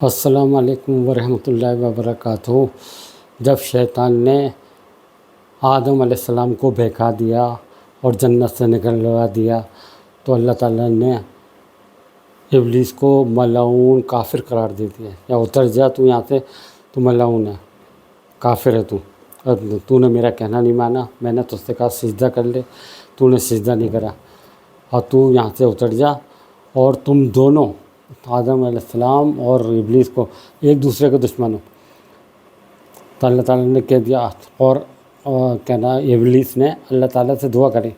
السلام علیکم ورحمۃ اللہ وبرکاتہ۔ جب شیطان نے آدم علیہ السلام کو بہکا دیا اور جنت سے نکلوا دیا تو اللہ تعالیٰ نے ابلیس کو ملعون کافر قرار دے دیا، یا اتر جا تو یہاں سے، تو ملعون ہے، کافر ہے تو نے میرا کہنا نہیں مانا، میں نے تجھ سے کہا سجدہ کر لے، تو نے سجدہ نہیں کرا، اور تو یہاں سے اتر جا، اور تم دونوں آدم علیہ السلام اور ابلیس کو ایک دوسرے کے دشمن ہو۔ تو اللہ تعالیٰ نے کہہ دیا، اور کہنا ابلیس نے اللہ تعالیٰ سے دعا کری،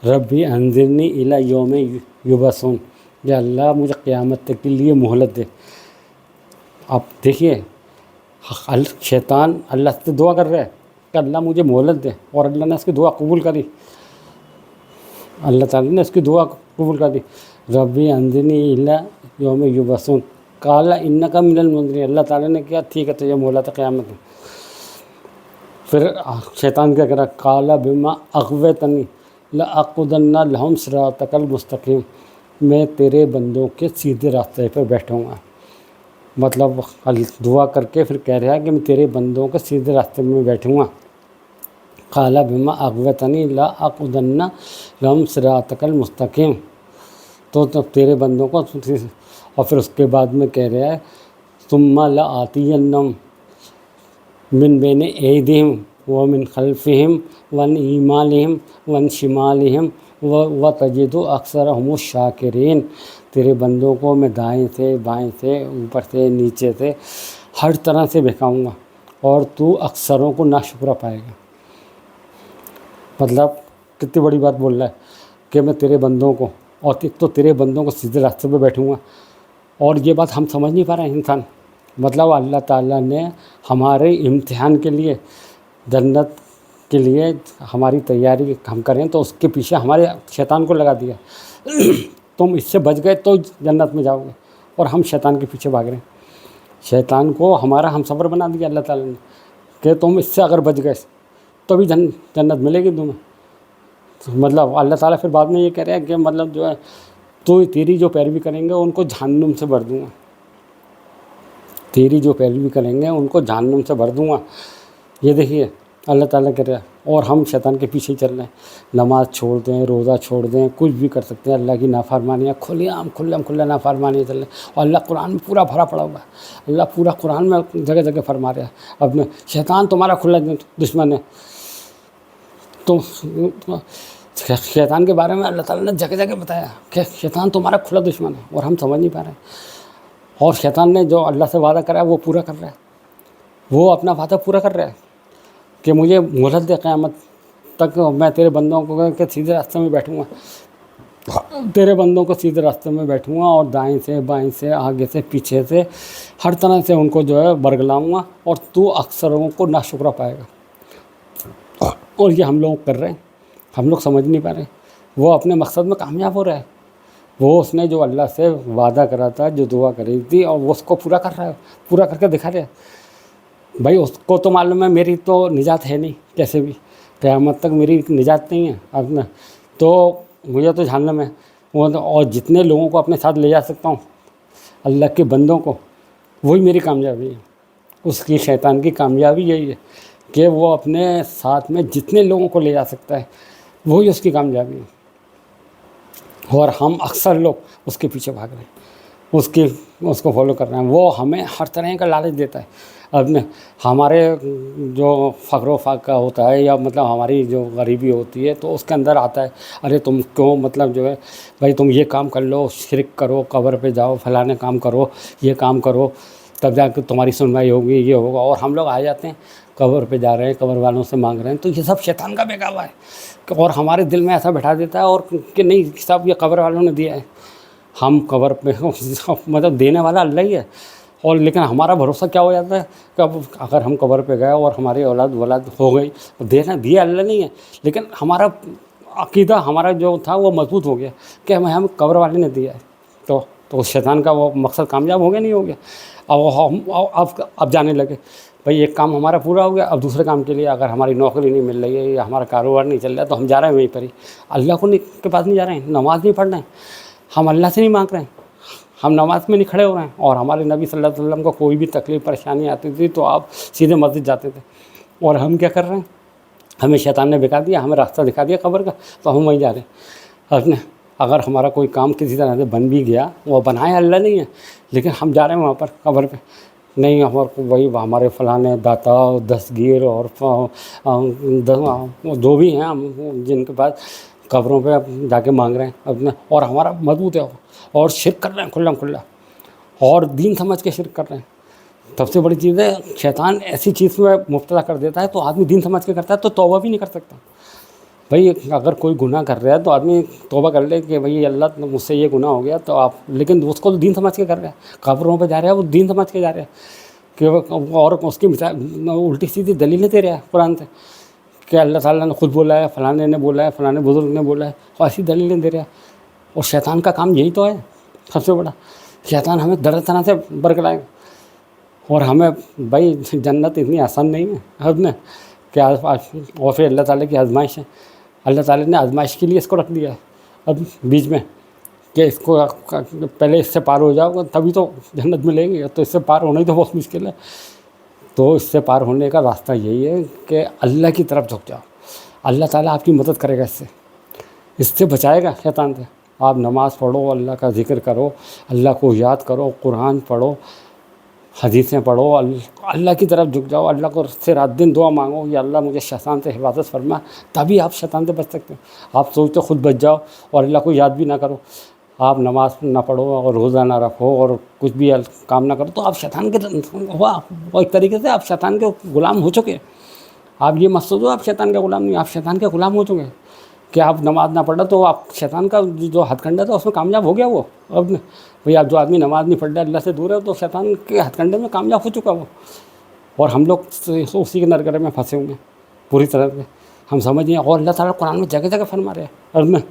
ربی انظرنی الی یوم یبعثون، یا اللہ مجھے قیامت تک کے لیے مہلت دے۔ اب دیکھیے، شیطان اللہ سے دعا کر رہا ہے کہ اللہ مجھے مہلت دے، اور اللہ نے اس کی دعا قبول کری، اللہ تعالیٰ نے اس کی دعا قبول کر دی، ربی انظرنی الی یوم یبعثون قال انک من المنظرین، اللہ تعالیٰ نے کیا ٹھیک ہے تجھے مہلت ہے قیامت میں۔ پھر شیطان کیا کرا، قال بما اغویتنی لاقعدن لہم صراطک المستقیم، میں تیرے بندوں کے سیدھے راستے پر بیٹھوں گا۔ مطلب دعا کر کے پھر کہہ رہا ہے کہ میں تیرے بندوں کے سیدھے راستے میں بیٹھوں گا۔ قال بما اغویتنی لاقعدن لہم صراطک المستقیم، تو تیرے بندوں کو، اور پھر اس کے بعد میں کہہ رہا ہے ثم لآتینہم من بین ایدیہم ومن خلفہم وعن ایمانہم وعن شمالہم وتجد اکثرہم الشاکرین، تیرے بندوں کو میں دائیں سے، بائیں سے، اوپر سے، نیچے سے، ہر طرح سے بہکاؤں گا، اور تو اکثروں کو ناشکرہ پائے گا۔ مطلب کتنی بڑی بات بول رہا ہے کہ میں تیرے بندوں کو، اور ایک تو تیرے بندوں کو سیدھے راستے پہ بیٹھوں گا، اور یہ بات ہم سمجھ نہیں پا رہے ہیں انسان۔ مطلب اللہ تعالیٰ نے ہمارے امتحان کے لیے، جنت کے لیے ہماری تیاری ہم کریں تو اس کے پیچھے ہمارے شیطان کو لگا دیا، تم اس سے بچ گئے تو جنت میں جاؤ گے، اور ہم شیطان کے پیچھے بھاگ رہے ہیں۔ شیطان کو ہمارا ہم سفر بنا دیا اللہ تعالیٰ نے کہ تم اس سے اگر بچ گئے تو بھی جنت ملے گی تمہیں۔ مطلب اللہ تعالیٰ پھر بعد میں یہ کہہ رہا ہے کہ مطلب جو ہے تو تیری جو پیروی کریں گے ان کو جہنم سے بھر دوں گا، تیری جو پیروی کریں گے ان کو جہنم سے بھر دوں گا۔ یہ دیکھیے اللہ تعالیٰ کہہ رہا ہے، اور ہم شیطان کے پیچھے چل رہے ہیں، نماز چھوڑ دیں، روزہ چھوڑ دیں، کچھ بھی کر سکتے ہیں، اللہ کی نافرمانیاں کھلا نافرمانیاں چل رہے ہیں، اور اللہ قرآن میں پورا بھرا پڑا ہوا ہے، اللہ پورا قرآن میں جگہ جگہ فرما رہا ہے اپنے شیطان تمہارا کھلا دشمن ہے۔ تو شیطان کے بارے میں اللہ تعالیٰ نے جگہ جگہ بتایا کہ شیطان تمہارا کھلا دشمن ہے، اور ہم سمجھ نہیں پا رہے ہیں۔ اور شیطان نے جو اللہ سے وعدہ کرا ہے وہ پورا کر رہا ہے، وہ اپنا وعدہ پورا کر رہا ہے کہ مجھے مہلت دے قیامت تک، میں تیرے بندوں کو کہ سیدھے راستے میں بیٹھوں گا، تیرے بندوں کو سیدھے راستے میں بیٹھوں گا، اور دائیں سے، بائیں سے، آگے سے، پیچھے سے، ہر طرح سے ان کو جو ہے برگلاؤں گا، اور تو اکثروں کو ناشکرہ پائے گا۔ اور یہ ہم لوگ کر رہے ہیں، ہم لوگ سمجھ نہیں پا رہے۔ وہ اپنے مقصد میں کامیاب ہو رہا ہے، وہ اس نے جو اللہ سے وعدہ کرا تھا، جو دعا کری تھی، اور وہ اس کو پورا کر رہا ہے، پورا کر کے دکھا رہا ہے۔ بھائی اس کو تو معلوم ہے میری تو نجات ہے نہیں، کیسے بھی قیامت تک میری نجات نہیں ہے، اب تو مجھے تو جہنم ہے، اور جتنے لوگوں کو اپنے ساتھ لے جا سکتا ہوں، اللہ کے بندوں کو، وہی میری کامیابی ہے۔ اس کی شیطان کی کامیابی یہی ہے کہ وہ اپنے ساتھ میں جتنے لوگوں کو لے جا سکتا ہے، وہی اس کی کامیابی ہے، اور ہم اکثر لوگ اس کے پیچھے بھاگ رہے ہیں، اس کو فالو کر رہے ہیں۔ وہ ہمیں ہر طرح کا لالچ دیتا ہے، اپنے ہمارے جو فقر و فاقہ ہوتا ہے، یا مطلب ہماری جو غریبی ہوتی ہے، تو اس کے اندر آتا ہے، ارے تم کیوں مطلب جو ہے بھائی تم یہ کام کر لو، شرک کرو، قبر پہ جاؤ، فلانے کام کرو، یہ کام کرو، تب جا کے تمہاری سنوائی ہوگی، یہ ہوگا، اور ہم لوگ آ جاتے ہیں قبر پہ جا رہے ہیں، قبر والوں سے مانگ رہے ہیں۔ تو یہ سب شیطان کا بہکاوا ہے، اور ہمارے دل میں ایسا بٹھا دیتا ہے، اور کہ نہیں سب یہ قبر والوں نے دیا ہے، ہم قبر پہ مطلب دینے والا اللہ ہی ہے، اور لیکن ہمارا بھروسہ کیا ہو جاتا ہے کہ اب اگر ہم قبر پہ گئے اور ہماری اولاد ہو گئی، دیا اللہ نہیں ہے، لیکن ہمارا عقیدہ، ہمارا جو تھا وہ مضبوط ہو گیا کہ ہمیں قبر والے نے دیا ہے، تو شیطان کا وہ مقصد کامیاب ہو گیا نہیں ہو گیا۔ اب جانے لگے، بھئی ایک کام ہمارا پورا ہو گیا، اب دوسرے کام کے لیے اگر ہماری نوکری نہیں مل رہی ہے، یا ہمارا کاروبار نہیں چل رہا ہے، تو ہم جا رہے ہیں وہیں پر ہی، اللہ کے پاس نہیں جا رہے ہیں، نماز نہیں پڑھ رہے ہیں، ہم اللہ سے نہیں مانگ رہے ہیں، ہم نماز میں نہیں کھڑے ہو رہے ہیں، اور ہمارے نبی صلی اللہ علیہ وسلم کو کوئی بھی تکلیف پریشانی آتی تھی تو آپ سیدھے مسجد جاتے تھے، اور ہم کیا کر رہے ہیں؟ ہمیں شیطان نے بکا دیا، ہمیں راستہ دکھا دیا قبر کا، تو ہم وہیں جا رہے ہیں اپنے۔ اگر ہمارا کوئی کام کسی طرح سے بن بھی گیا، وہ بنایا اللہ نہیں ہے، لیکن ہم جا رہے ہیں وہاں پر قبر پہ، نہیں ہمارے کو وہی ہمارے فلاں داتا دستگیر اور جو بھی ہیں ہم جن کے پاس قبروں پہ جا کے مانگ رہے ہیں اپنے، اور ہمارا مضبوط ہے، اور شرک کر رہے ہیں کھلا کھلا، اور دین سمجھ کے شرک کر رہے ہیں۔ سب سے بڑی چیز ہے شیطان ایسی چیز میں مبتلا کر دیتا ہے تو آدمی دین سمجھ کے کرتا ہے تو توبہ بھی نہیں کر سکتا۔ بھائی اگر کوئی گناہ کر رہا ہے تو آدمی توبہ کر لے کہ بھائی اللہ مجھ سے یہ گناہ ہو گیا، تو آپ، لیکن اس کو تو دین سمجھ کے کر رہا ہے، قبروں پہ جا رہا ہے وہ دین سمجھ کے جا رہا ہے کہ اور اس کی مثال الٹی سیدھی دلیلیں دے رہا ہے قرآن سے کہ اللہ تعالیٰ نے خود بولا ہے، فلانے نے بولا ہے، فلانے بزرگ نے بولا ہے، اور ایسی دلیلیں دے رہا ہے۔ اور شیطان کا کام یہی تو ہے سب سے بڑا، شیطان ہمیں طرح طرح سے برگلائے، اور ہمیں بھائی جنت اتنی آسان نہیں ہے اب نے کہ اور پھر اللہ تعالیٰ کی آزمائش ہے، اللہ تعالیٰ نے آزمائش کے لیے اس کو رکھ دیا ہے اب بیچ میں کہ اس کو پہلے اس سے پار ہو جاؤ گا تبھی تو جنت ملے گی، تو اس سے پار ہونا ہی تو بہت مشکل ہے۔ تو اس سے پار ہونے کا راستہ یہی ہے کہ اللہ کی طرف جھک جاؤ، اللہ تعالیٰ آپ کی مدد کرے گا، اس سے بچائے گا شیطان سے۔ آپ نماز پڑھو، اللہ کا ذکر کرو، اللہ کو یاد کرو، قرآن پڑھو، حدیثیں پڑھو، اللہ کی طرف جھک جاؤ، اللہ کو سے رات دن دعا مانگو، یا اللہ مجھے شیطان سے حفاظت فرما، تبھی آپ شیطان سے بچ سکتے ہیں۔ آپ سوچتے خود بچ جاؤ اور اللہ کو یاد بھی نہ کرو، آپ نماز نہ پڑھو اور روزہ نہ رکھو اور کچھ بھی کام نہ کرو، تو آپ شیطان کے ایک طریقے سے آپ شیطان کے غلام ہو چکے ہیں۔ آپ یہ مت سوچو آپ شیطان کے غلام نہیں، آپ شیطان کے غلام ہو چکے ہیں کہ آپ نماز نہ پڑھا تو آپ شیطان کا جو ہتھ کنڈا تھا اس میں کامیاب ہو گیا وہ۔ اب بھئی آپ جو آدمی نماز نہیں پڑھ رہا، اللہ سے دور ہے، تو شیطان کے ہتھ کنڈے میں کامیاب ہو چکا وہ، اور ہم لوگ اسی کے نرگرے میں پھنسے ہوئے ہیں پوری طرح سے، ہم سمجھیں۔ اور اللہ تعالیٰ قرآن میں جگہ جگہ فرما رہے ہیں، اور میں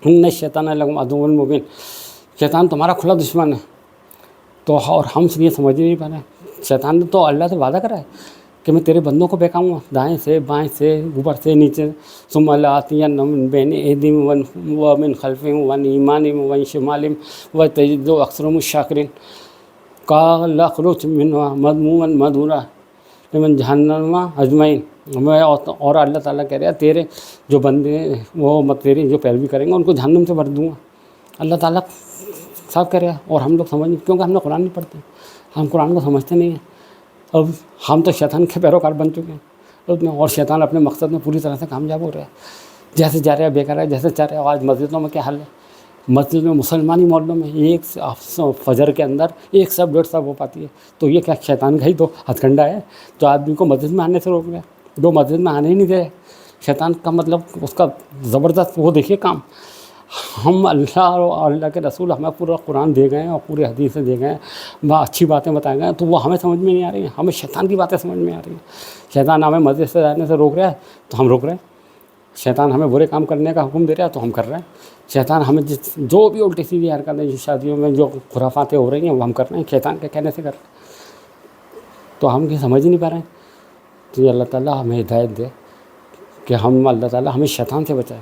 ان شیطان لکم عدو مبین، شیطان تمہارا کھلا دشمن ہے، تو اور ہم یہ سمجھ نہیں پا رہے ہیں۔ شیطان نے تو اللہ سے وعدہ کرا ہے کہ میں تیرے بندوں کو بہکاؤں گا، دائیں سے بائیں سے اوپر سے نیچے، ثم لآتینہم من بین ایدیہم ومن خلفہم وعن ایمانہم وعن شمالہم وتجد اکثرہم الشاکرین، قال اخرج منہا مذموما مدحورا لمن جہنم اجمعین۔ اور اللہ تعالیٰ کہہ رہا ہے تیرے جو بندے وہ تیری جو پیروی کریں گے ان کو جہنم سے بھر دوں گا، اللہ تعالیٰ صاف کہہ رہا ہے۔ اور ہم لوگ سمجھ نہیں، کیونکہ ہم لوگ قرآن نہیں پڑھتے، ہم قرآن کو سمجھتے نہیں ہیں۔ اب ہم تو شیطان کے پیروکار بن چکے ہیں، اور شیطان اپنے مقصد میں پوری طرح سے کامیاب ہو رہا ہے، جیسے جا رہا ہے بے کر رہا ہے، جیسے چاہ رہا ہے۔ آج مسجدوں میں کیا حال ہے، مسجد میں مسلمانی محلوں میں ایک فجر کے اندر 1 صف 1.5 صف ہو پاتی ہے، تو یہ کیا شیطان کا ہی تو ہتھ کنڈا ہے جو آدمی کو مسجد میں آنے سے روک رہا ہے، جو مسجد میں آنے ہی نہیں دے رہے۔ شیطان کا مطلب اس کا زبردست وہ دیکھیے کام۔ ہم اللہ اور اللہ کے رسول ہمیں پورا قرآن دے گئے ہیں اور پورے حدیثیں دے گئے ہیں، اچھی باتیں بتائے گئے ہیں، تو وہ ہمیں سمجھ میں نہیں آ رہی ہیں، ہمیں شیطان کی باتیں سمجھ میں آ رہی ہیں۔ شیطان ہمیں مسجد سے جانے سے روک رہا ہے تو ہم روک رہے ہیں، شیطان ہمیں برے کام کرنے کا حکم دے رہا ہے تو ہم کر رہے ہیں، شیطان ہمیں جو بھی الٹی سیدھی حرکتیں جو شادیوں میں جو خرافاتیں ہو رہی ہیں وہ ہم کر رہے ہیں، شیطان کے کہنے سے کر رہے ہیں، تو ہم یہ سمجھ ہی نہیں پا رہے ہیں۔ تو یہ اللہ تعالیٰ ہمیں ہدایت دے کہ ہم، اللہ تعالیٰ ہمیں شیطان سے بچائے۔